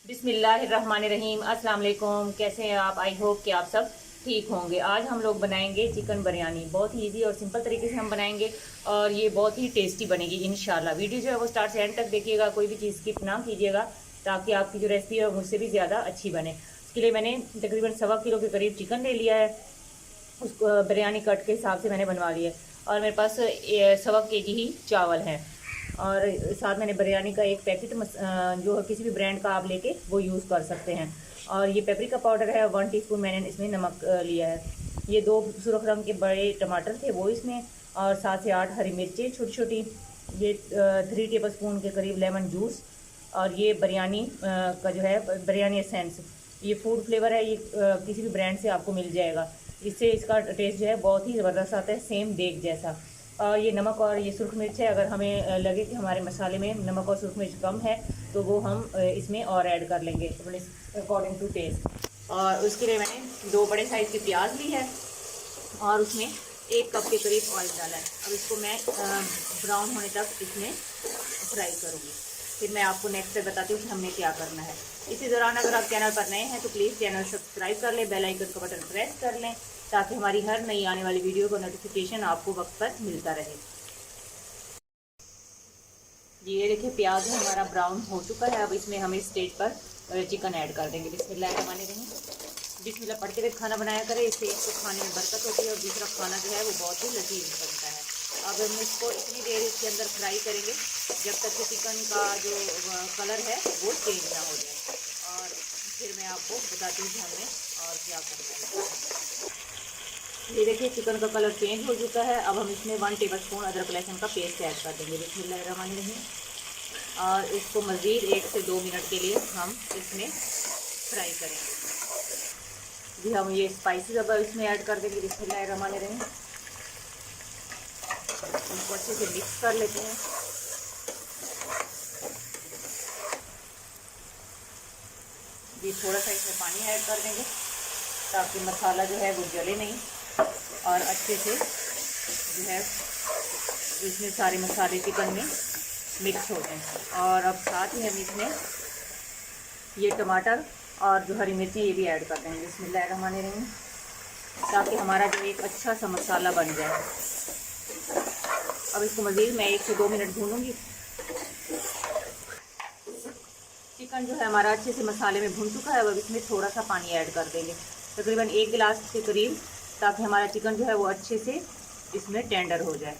बिस्मिल्लाहिर्रहमानिर्रहीम। अस्सलाम वालेकुम। कैसे हैं आप? आई होप कि आप सब ठीक होंगे। आज हम लोग बनाएंगे चिकन बिरयानी। बहुत ही इजी और सिंपल तरीके से हम बनाएंगे और ये बहुत ही टेस्टी बनेगी इंशाल्लाह। वीडियो जो है वो स्टार्ट से एंड तक देखिएगा, कोई भी चीज़ स्किप ना कीजिएगा ताकि आपकी जो रेसिपी है मुझसे भी ज़्यादा अच्छी बने। उसके लिए मैंने तकरीबन 1.25 किलो के करीब चिकन ले लिया है। उसको बिरयानी कट के हिसाब से मैंने बनवा लिया है और मेरे पास 1.25 kg ही चावल हैं। और साथ मैंने बिरयानी का एक पैकेट जो किसी भी ब्रांड का आप लेके वो यूज़ कर सकते हैं। और ये पेपरिका पाउडर है, 1 टीस्पून मैंने इसमें नमक लिया है। ये 2 सुरख रंग के बड़े टमाटर थे वो इसमें, और 7 से 8 हरी मिर्चें छोटी छोटी। ये 3 टेबल स्पून के करीब लेमन जूस। और ये बिरयानी का जो है बिरयानी एसेंस, ये फूड फ्लेवर है। ये किसी भी ब्रांड से आपको मिल जाएगा। इससे इसका टेस्ट जो है बहुत ही ज़बरदस्त आता है, सेम देग जैसा। और ये नमक और ये सुरख मिर्च है। अगर हमें लगे कि हमारे मसाले में नमक और सुरख मिर्च कम है तो वो हम इसमें और ऐड कर लेंगे अपने अकॉर्डिंग टू टेस्ट। और उसके लिए मैंने 2 बड़े साइज़ की प्याज ली है और उसमें 1 कप के करीब ऑयल डाला है। अब इसको मैं ब्राउन होने तक इसमें फ्राई करूँगी। फिर मैं आपको नेक्स्ट स्टेप बताती हूँ कि हमने क्या करना है। इसी दौरान अगर आप चैनल पर नए हैं तो प्लीज़ चैनल सब्सक्राइब कर लें, बेल आइकन का बटन प्रेस कर लें ताकि हमारी हर नई आने वाली वीडियो का नोटिफिकेशन आपको वक्त पर मिलता रहे। ये देखिए प्याज हमारा ब्राउन हो चुका है। अब इसमें हम इस स्टेज पर चिकन ऐड कर देंगे। बिस्मिल्लाहिर्रहमानिर्रहीम। बिस्मिल्लाह पढ़ते हुए खाना बनाया करें, इससे एक तो खाने में बरकत होती है और दूसरा खाना जो है वो बहुत ही लजीज बनता है। अब हम इसको इतनी देर इसके अंदर फ्राई करेंगे जब तक कि चिकन का जो कलर है वो चेंज ना हो जाए। और फिर मैं आपको बताती हूँ कि हमने और क्या करना है। ये देखिए चिकन का कलर चेंज हो चुका है। अब हम इसमें 1 टेबल स्पून अदरक लहसुन का पेस्ट ऐड कर देंगे। बिस्मिल्लाहिर्रहमानिर्रहीम। और इसको मज़ीद 1 से 2 मिनट के लिए हम इसमें फ्राई करेंगे। जी हम ये स्पाइसेस अब इसमें ऐड कर देंगे। बिस्मिल्लाहिर्रहमानिर्रहीम। इसको अच्छे से मिक्स कर लेते हैं। ये थोड़ा सा इसमें पानी ऐड कर देंगे ताकि मसाला जो है वो जले नहीं और अच्छे से जो है इसमें सारे मसाले चिकन में मिक्स हो जाएं। और अब साथ ही हम इसमें ये टमाटर और जो हरी मिर्ची ये भी ऐड कर देंगे। बिस्मिल्लाहिर्रहमानिर्रहीम, ताकि हमारा जो एक अच्छा सा मसाला बन जाए। अब इसको मज़ीद मैं 1 से 2 मिनट भूनूंगी। चिकन जो है हमारा अच्छे से मसाले में भून चुका है। अब इसमें थोड़ा सा पानी ऐड कर देंगे, तकरीबन 1 गिलास के करीब, ताकि हमारा चिकन जो है वो अच्छे से इसमें टेंडर हो जाए।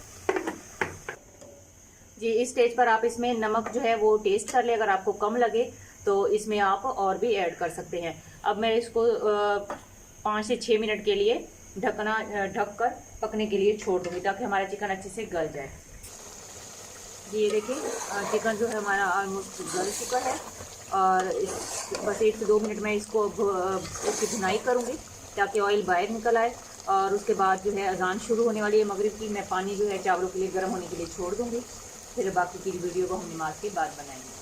जी इस स्टेज पर आप इसमें नमक जो है वो टेस्ट कर ले। अगर आपको कम लगे तो इसमें आप और भी ऐड कर सकते हैं। अब मैं इसको 5 से 6 मिनट के लिए ढक कर पकने के लिए छोड़ दूँगी ताकि हमारा चिकन अच्छे से गल जाए। जी ये देखिए चिकन जो है हमारा ऑलमोस्ट गल चुका है और बस 1 से 2 मिनट में इसको इसकी भुनाई करूँगी ताकि ऑयल बाहर निकल आए। और उसके बाद जो है अजान शुरू होने वाली है मगरिब की। मैं पानी जो है चावलों के लिए गर्म होने के लिए छोड़ दूँगी। फिर बाकी की वीडियो को हम नमाज के बाद बनाएंगे।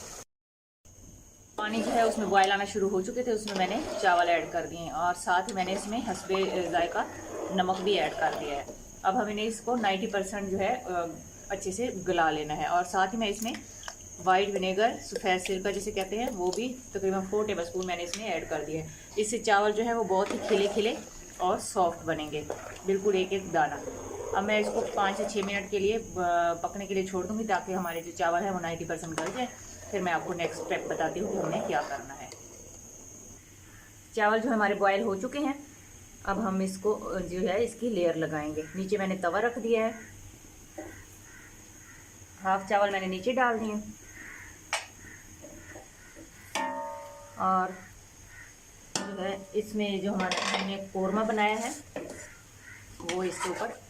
पानी जो है उसमें बॉयल आना शुरू हो चुके थे, उसमें मैंने चावल ऐड कर दिए और साथ ही मैंने इसमें हस्बे जायका नमक भी ऐड कर दिया है। अब हमें इसको 90% जो है अच्छे से गला लेना है। और साथ ही मैं इसमें वाइट विनेगर, सफ़ेद सिरका जिसे कहते हैं, वो भी तकरीबन 4 टेबल स्पून मैंने इसमें ऐड कर दिया है। इससे चावल जो है वो बहुत ही खिले खिले और सॉफ्ट बनेंगे, बिल्कुल एक एक दाना। अब मैं इसको 5 से 6 मिनट के लिए पकने के लिए छोड़ दूँगी ताकि हमारे जो चावल है वो 90% गल जाए। फिर मैं आपको नेक्स्ट स्टेप बताती हूँ कि हमें क्या करना है। चावल जो हमारे बॉयल हो चुके हैं, अब हम इसको जो है इसकी लेयर लगाएंगे। नीचे मैंने तवा रख दिया है, हाफ चावल मैंने नीचे डाल दिए और जो है इसमें जो हमने कोरमा बनाया है वो इसके ऊपर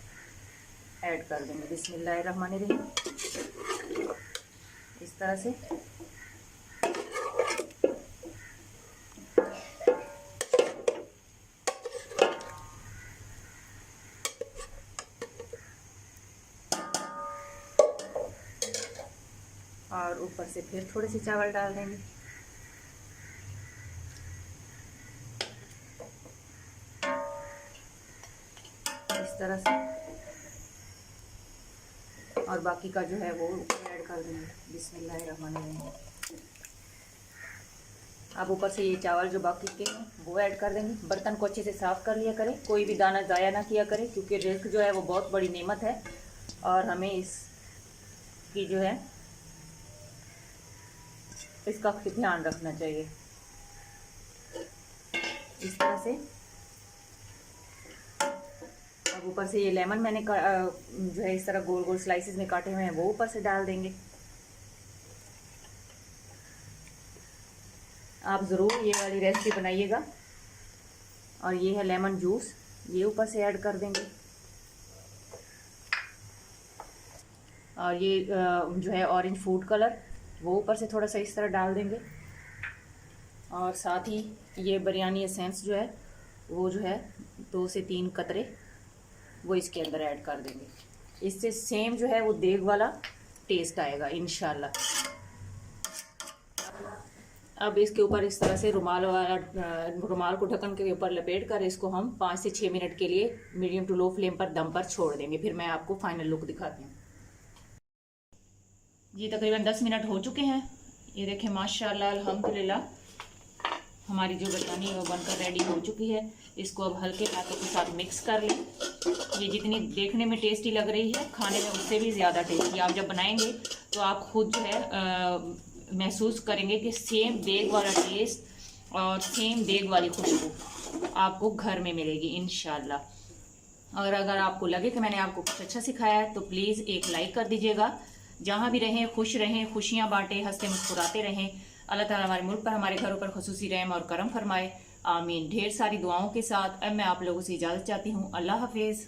ऐड कर देंगे। बिस्मिल्लाहिर्रहमानिर्रहीम। इस तरह से और ऊपर से फिर थोड़े से चावल डाल देंगे। इस तरह से और बाकी का जो है वो ऊपर ऐड कर देंगे। बिस्मिल्लाहिर्रहमानिर्रहीम। अब ऊपर से ये चावल जो बाकी के हैं वो ऐड कर देंगे। बर्तन को अच्छे से साफ़ कर लिया करें, कोई भी दाना ज़ाया ना किया करें, क्योंकि रिस्क जो है वो बहुत बड़ी नेमत है और हमें इसकी जो है इसका ध्यान रखना चाहिए। इस तरह से अब ऊपर से ये लेमन मैंने जो है इस तरह गोल गोल स्लाइसेस में काटे हुए हैं वो ऊपर से डाल देंगे। आप ज़रूर ये वाली रेसिपी बनाइएगा। और ये है लेमन जूस, ये ऊपर से ऐड कर देंगे। और ये जो है ऑरेंज फूड कलर वो ऊपर से थोड़ा सा इस तरह डाल देंगे। और साथ ही ये बिरयानी एसेंस जो है वो जो है 2 से 3 कतरे वो इसके अंदर ऐड कर देंगे। इससे सेम जो है वो देग वाला टेस्ट आएगा इंशाल्लाह। अब इसके ऊपर इस तरह से रुमाल को ढक्कन के ऊपर लपेट कर इसको हम 5 से 6 मिनट के लिए मीडियम टू लो फ्लेम पर दम पर छोड़ देंगे। फिर मैं आपको फाइनल लुक दिखाती हूँ। ये तकरीबन 10 मिनट हो चुके हैं। ये देखें माशाल्लाह अल्हम्दुलिल्लाह हमारी जो बिरयानी है वो बनकर रेडी हो चुकी है। इसको अब हल्के हाथों के साथ मिक्स कर लें। ये जितनी देखने में टेस्टी लग रही है खाने में उससे भी ज़्यादा टेस्टी आप जब बनाएंगे तो आप खुद जो है महसूस करेंगे कि सेम देग वाला टेस्ट और सेम देग वाली खुशबू आपको घर में मिलेगी इंशाल्लाह। और अगर आपको लगे कि मैंने आपको कुछ अच्छा सिखाया है तो प्लीज़ एक लाइक कर दीजिएगा। जहाँ भी रहें खुश रहें, खुशियाँ बांटें, हंसते मुस्कुराते रहें। अल्लाह ताला हमारे मुल्क पर, हमारे घरों पर खुसूसी रहम और करम फरमाए, आमीन। ढेर सारी दुआओं के साथ अब मैं आप लोगों से इजाज़त चाहती हूँ। अल्लाह हाफिज़।